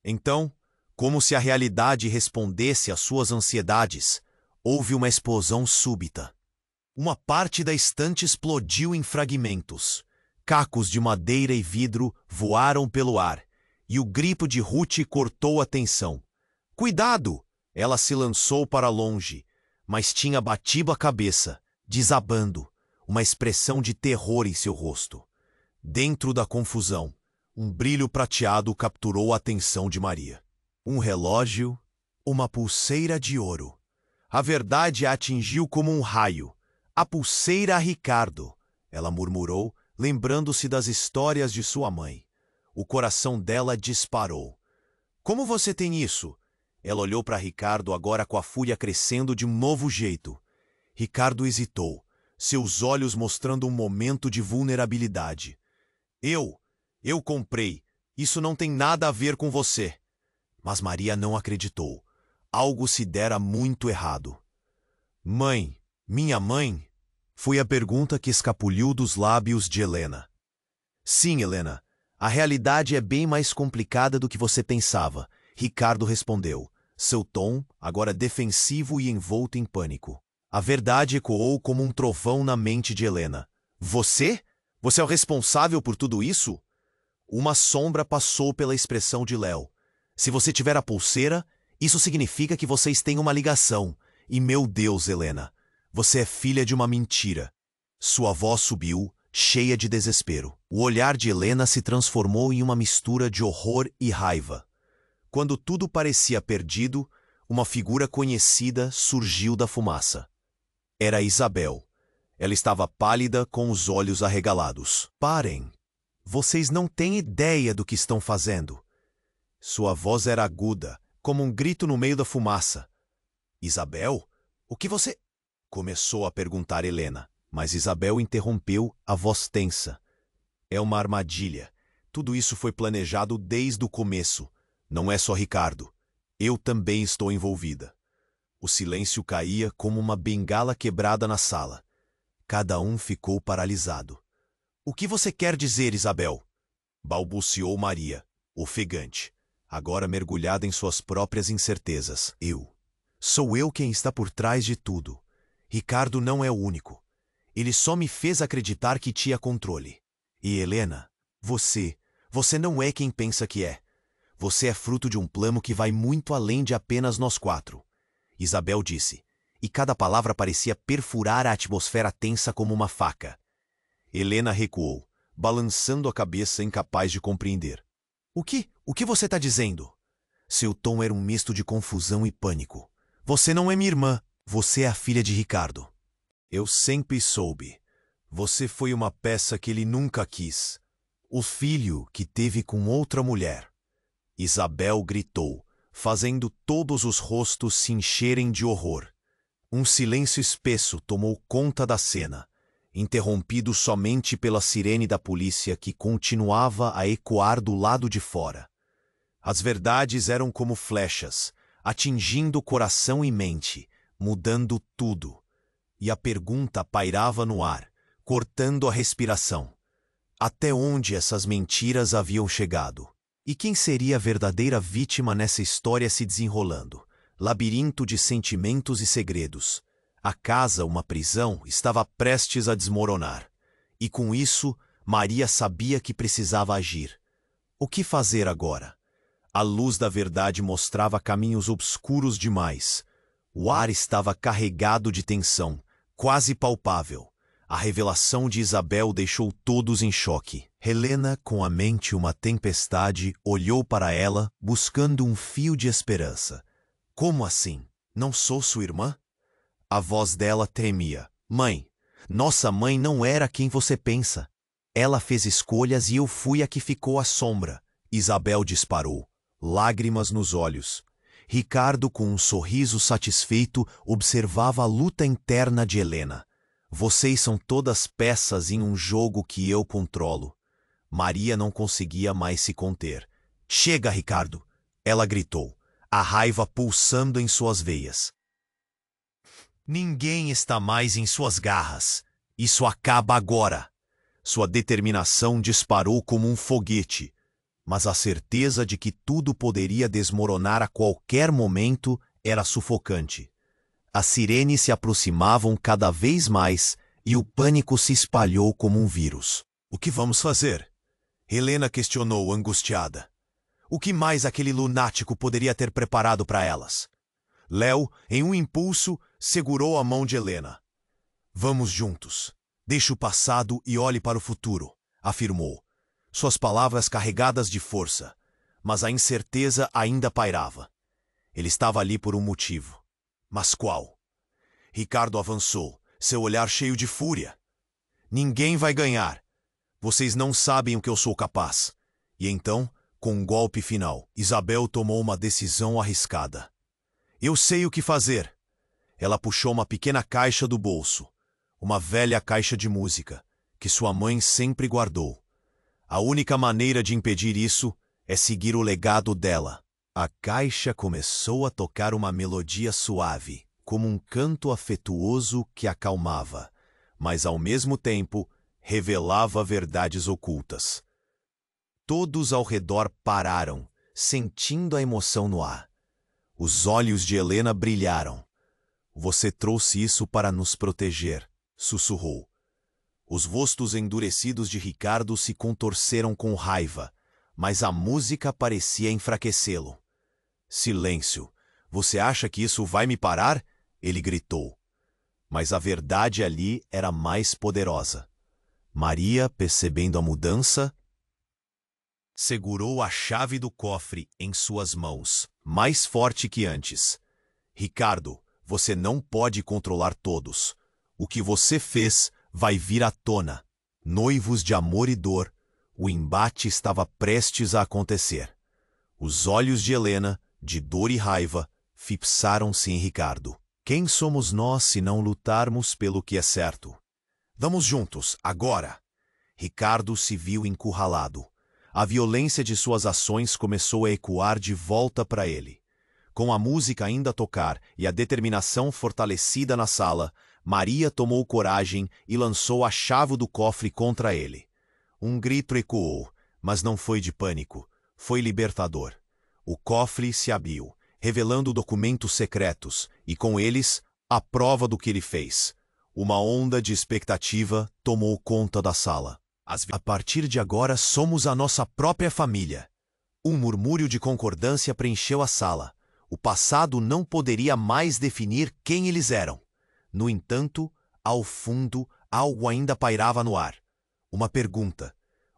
Então, como se a realidade respondesse às suas ansiedades, houve uma explosão súbita. Uma parte da estante explodiu em fragmentos. Cacos de madeira e vidro voaram pelo ar, e o grito de Ruth cortou a tensão. Cuidado! Ela se lançou para longe, mas tinha batido a cabeça, desabando, uma expressão de terror em seu rosto. Dentro da confusão, um brilho prateado capturou a atenção de Maria. Um relógio, uma pulseira de ouro. A verdade a atingiu como um raio. A pulseira a Ricardo, ela murmurou, lembrando-se das histórias de sua mãe. O coração dela disparou. Como você tem isso? Ela olhou para Ricardo agora com a fúria crescendo de um novo jeito. Ricardo hesitou, seus olhos mostrando um momento de vulnerabilidade. Eu comprei. Isso não tem nada a ver com você. Mas Maria não acreditou. Algo se dera muito errado. Mãe, minha mãe? Foi a pergunta que escapuliu dos lábios de Helena. Sim, Helena. A realidade é bem mais complicada do que você pensava, Ricardo respondeu, seu tom agora defensivo e envolto em pânico. A verdade ecoou como um trovão na mente de Helena. Você? Você é o responsável por tudo isso? Uma sombra passou pela expressão de Léo. Se você tiver a pulseira, isso significa que vocês têm uma ligação. E meu Deus, Helena, você é filha de uma mentira. Sua voz subiu, cheia de desespero. O olhar de Helena se transformou em uma mistura de horror e raiva. Quando tudo parecia perdido, uma figura conhecida surgiu da fumaça. Era Isabel. Ela estava pálida, com os olhos arregalados. Parem! Vocês não têm ideia do que estão fazendo. Sua voz era aguda, como um grito no meio da fumaça. Isabel, o que você... Começou a perguntar Helena, mas Isabel interrompeu, a voz tensa. É uma armadilha. Tudo isso foi planejado desde o começo. Não é só Ricardo. Eu também estou envolvida. O silêncio caía como uma bengala quebrada na sala. Cada um ficou paralisado. O que você quer dizer, Isabel? Balbuciou Maria, ofegante, agora mergulhada em suas próprias incertezas. Sou eu quem está por trás de tudo. Ricardo não é o único. Ele só me fez acreditar que tinha controle. E Helena, você não é quem pensa que é. Você é fruto de um plano que vai muito além de apenas nós quatro. Isabel disse, e cada palavra parecia perfurar a atmosfera tensa como uma faca. Helena recuou, balançando a cabeça incapaz de compreender. O que você está dizendo? Seu tom era um misto de confusão e pânico. Você não é minha irmã. Você é a filha de Ricardo. Eu sempre soube. Você foi uma peça que ele nunca quis. O filho que teve com outra mulher. Isabel gritou, fazendo todos os rostos se encherem de horror. Um silêncio espesso tomou conta da cena, interrompido somente pela sirene da polícia que continuava a ecoar do lado de fora. As verdades eram como flechas, atingindo coração e mente, mudando tudo. E a pergunta pairava no ar, cortando a respiração. Até onde essas mentiras haviam chegado? E quem seria a verdadeira vítima nessa história se desenrolando? Labirinto de sentimentos e segredos. A casa, uma prisão, estava prestes a desmoronar. E com isso, Maria sabia que precisava agir. O que fazer agora? A luz da verdade mostrava caminhos obscuros demais. O ar estava carregado de tensão, quase palpável. A revelação de Isabel deixou todos em choque. Helena, com a mente uma tempestade, olhou para ela, buscando um fio de esperança. Como assim? Não sou sua irmã? A voz dela tremia. Mãe, nossa mãe não era quem você pensa. Ela fez escolhas e eu fui a que ficou à sombra. Isabel disparou, lágrimas nos olhos. Ricardo, com um sorriso satisfeito, observava a luta interna de Helena. Vocês são todas peças em um jogo que eu controlo. Maria não conseguia mais se conter. Chega, Ricardo! Ela gritou, a raiva pulsando em suas veias. Ninguém está mais em suas garras. Isso acaba agora. Sua determinação disparou como um foguete. Mas a certeza de que tudo poderia desmoronar a qualquer momento era sufocante. As sirenes se aproximavam cada vez mais e o pânico se espalhou como um vírus. O que vamos fazer? Helena questionou, angustiada. O que mais aquele lunático poderia ter preparado para elas? Léo, em um impulso, segurou a mão de Helena. Vamos juntos. Deixe o passado e olhe para o futuro, afirmou. Suas palavras carregadas de força, mas a incerteza ainda pairava. Ele estava ali por um motivo. Mas qual? Ricardo avançou, seu olhar cheio de fúria. Ninguém vai ganhar. Vocês não sabem o que eu sou capaz. E então, com um golpe final, Isabel tomou uma decisão arriscada. Eu sei o que fazer. Ela puxou uma pequena caixa do bolso, uma velha caixa de música, que sua mãe sempre guardou. A única maneira de impedir isso é seguir o legado dela. A caixa começou a tocar uma melodia suave, como um canto afetuoso que acalmava, mas ao mesmo tempo revelava verdades ocultas. Todos ao redor pararam, sentindo a emoção no ar. Os olhos de Helena brilharam. Você trouxe isso para nos proteger, sussurrou. Os rostos endurecidos de Ricardo se contorceram com raiva, mas a música parecia enfraquecê-lo. Silêncio. Você acha que isso vai me parar? Ele gritou. Mas a verdade ali era mais poderosa. Maria, percebendo a mudança, segurou a chave do cofre em suas mãos, mais forte que antes. Ricardo, você não pode controlar todos. O que você fez vai vir à tona. Noivos de amor e dor, o embate estava prestes a acontecer. Os olhos de Helena, de dor e raiva, fixaram-se em Ricardo. Quem somos nós se não lutarmos pelo que é certo? Vamos juntos, agora! Ricardo se viu encurralado. A violência de suas ações começou a ecoar de volta para ele. Com a música ainda a tocar e a determinação fortalecida na sala, Maria tomou coragem e lançou a chave do cofre contra ele. Um grito ecoou, mas não foi de pânico, foi libertador. O cofre se abriu, revelando documentos secretos, e com eles, a prova do que ele fez. Uma onda de expectativa tomou conta da sala. A partir de agora somos a nossa própria família. Um murmúrio de concordância preencheu a sala. O passado não poderia mais definir quem eles eram. No entanto, ao fundo, algo ainda pairava no ar. Uma pergunta.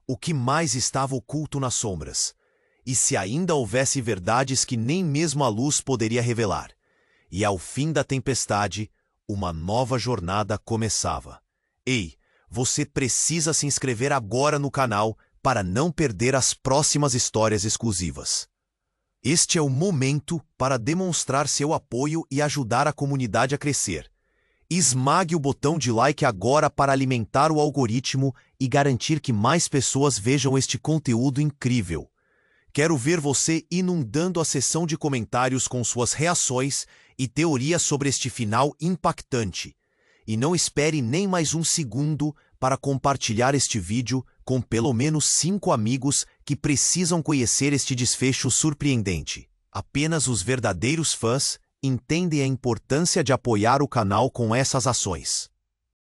O que mais estava oculto nas sombras? E se ainda houvesse verdades que nem mesmo a luz poderia revelar? E ao fim da tempestade, uma nova jornada começava. Ei, você precisa se inscrever agora no canal para não perder as próximas histórias exclusivas. Este é o momento para demonstrar seu apoio e ajudar a comunidade a crescer. Esmague o botão de like agora para alimentar o algoritmo e garantir que mais pessoas vejam este conteúdo incrível. Quero ver você inundando a seção de comentários com suas reações e teorias sobre este final impactante. E não espere nem mais um segundo para compartilhar este vídeo com pelo menos 5 amigos que precisam conhecer este desfecho surpreendente. Apenas os verdadeiros fãs entendem a importância de apoiar o canal com essas ações.